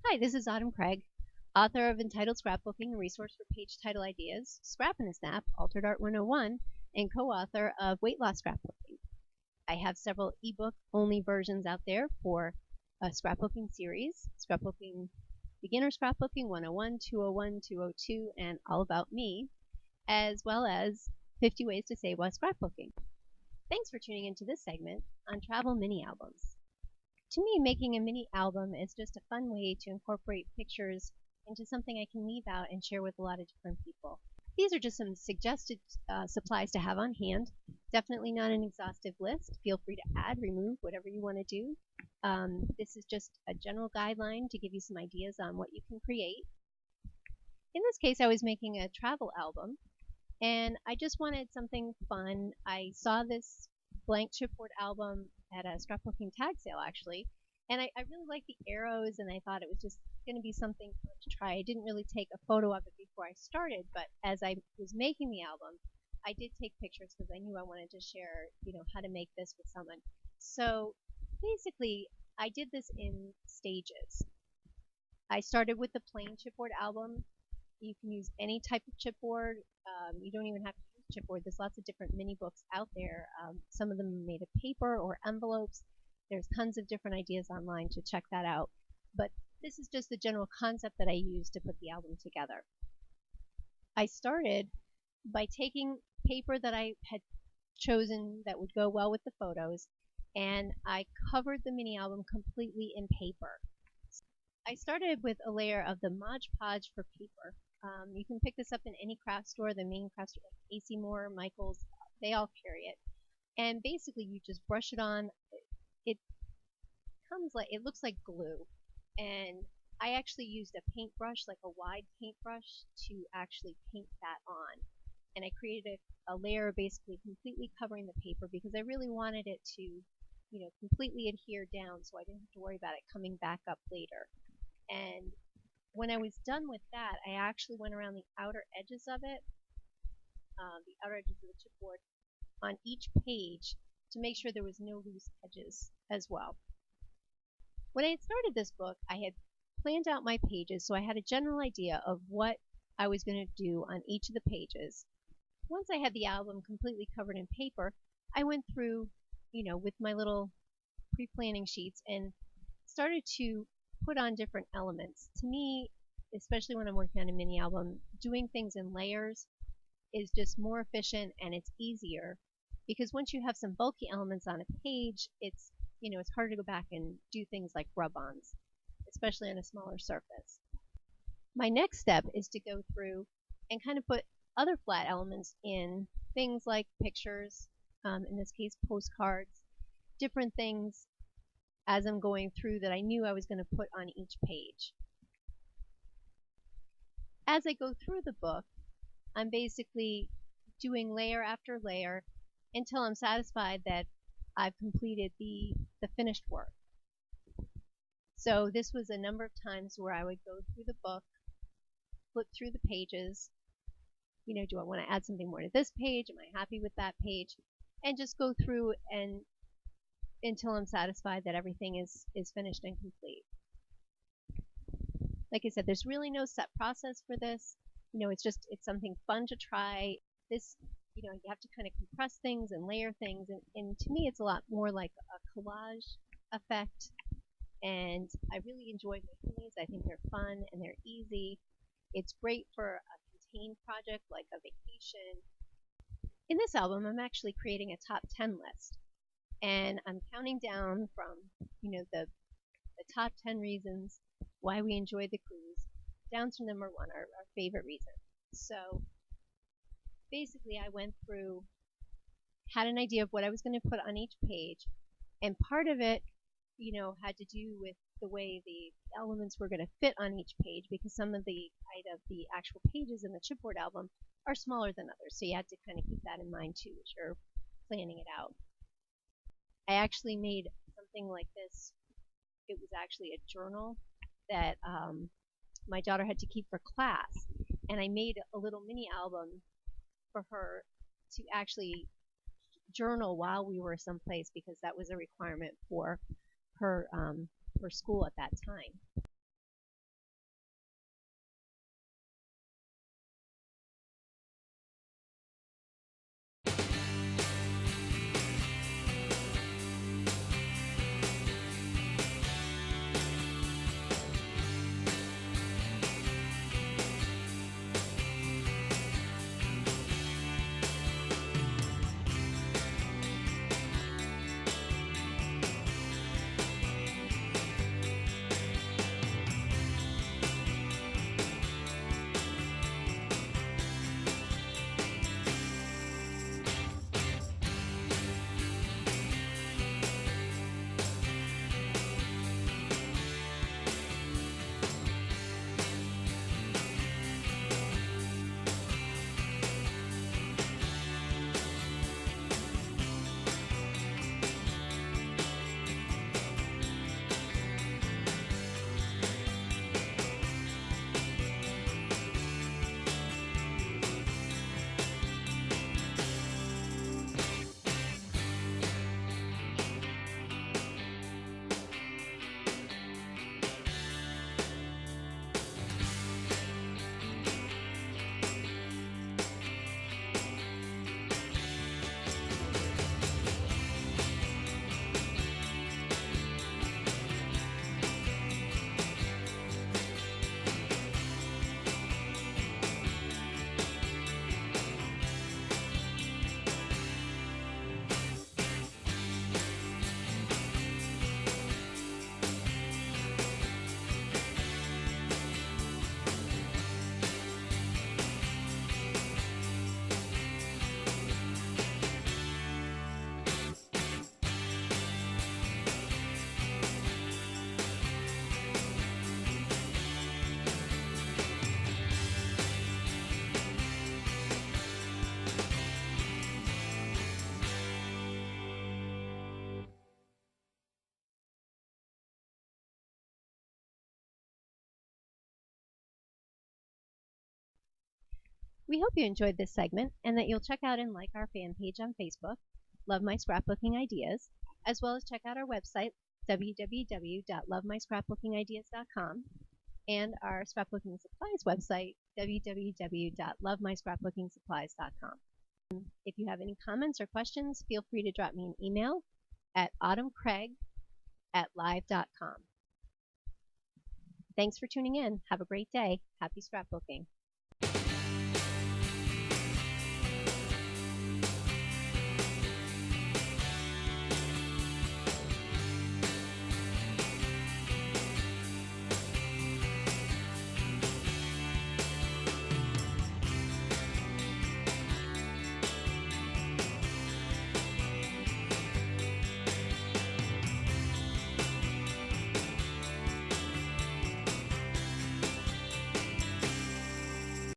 Hi, this is Autumn Craig, author of Entitled Scrapbooking, a resource for page title ideas, Scrap and a Snap, Altered Art 101, and co-author of Weight Loss Scrapbooking. I have several ebook-only versions out there for a scrapbooking series, Scrapbooking Beginner Scrapbooking 101, 201, 202, and All About Me, as well as 50 Ways to Save While Scrapbooking. Thanks for tuning into this segment on travel mini albums. To me, making a mini album is just a fun way to incorporate pictures into something I can leave out and share with a lot of different people. These are just some suggested supplies to have on hand. Definitely not an exhaustive list. Feel free to add, remove, whatever you want to do. This is just a general guideline to give you some ideas on what you can create. In this case, I was making a travel album, and I just wanted something fun. I saw this blank chipboard album at a scrapbooking tag sale, actually, and I really liked the arrows, and I thought it was just going to be something fun to try. I didn't really take a photo of it before I started, but as I was making the album, I did take pictures because I knew I wanted to share, how to make this with someone. So basically, I did this in stages. I started with the plain chipboard album. You can use any type of chipboard. You don't even have to use chipboard. There's lots of different mini books out there. Some of them are made of paper or envelopes. There's tons of different ideas online to check that out. But this is just the general concept that I used to put the album together. I started by taking paper that I had chosen that would go well with the photos, and I covered the mini album completely in paper. I started with a layer of the Mod Podge for paper. You can pick this up in any craft store, the main craft store like AC Moore, Michaels, they all carry it. And basically you just brush it on. It looks like glue. And I actually used a paintbrush, like a wide paintbrush, to actually paint that on. And I created a layer basically completely covering the paper because I really wanted it to, completely adhere down so I didn't have to worry about it coming back up later. And when I was done with that, I actually went around the outer edges of it, the outer edges of the chipboard, on each page to make sure there was no loose edges as well. When I had started this book, I had planned out my pages, so I had a general idea of what I was going to do on each of the pages. Once I had the album completely covered in paper, I went through, with my little pre-planning sheets and started to put on different elements. To me, especially when I'm working on a mini album, doing things in layers is just more efficient and it's easier because once you have some bulky elements on a page, it's harder to go back and do things like rub-ons, especially on a smaller surface. My next step is to go through and kind of put other flat elements in, things like pictures, in this case postcards, different things as I'm going through that I knew I was going to put on each page. As I go through the book, I'm basically doing layer after layer until I'm satisfied that I've completed the finished work. So this was a number of times where I would go through the book, flip through the pages, do I want to add something more to this page? Am I happy with that page? And just go through and until I'm satisfied that everything is finished and complete. Like I said, there's really no set process for this. It's something fun to try. This, you have to kind of compress things and layer things, and to me it's a lot more like a collage effect, and I really enjoy making these. I think they're fun and they're easy. It's great for a contained project like a vacation. In this album, I'm actually creating a top 10 list. And I'm counting down from, the top 10 reasons why we enjoyed the cruise down to number 1, our favorite reason. So basically I went through, had an idea of what I was going to put on each page, and part of it, had to do with the way the elements were going to fit on each page because some of the actual pages in the chipboard album are smaller than others. So you had to kind of keep that in mind too as you're planning it out. I actually made something like this. It was actually a journal that my daughter had to keep for class, and I made a little mini album for her to actually journal while we were someplace because that was a requirement for her school at that time. We hope you enjoyed this segment and that you'll check out and like our fan page on Facebook, Love My Scrapbooking Ideas, as well as check out our website, www.lovemyscrapbookingideas.com, and our scrapbooking supplies website, www.lovemyscrapbookingsupplies.com. If you have any comments or questions, feel free to drop me an email at autumncraig@live.com. Thanks for tuning in. Have a great day. Happy scrapbooking.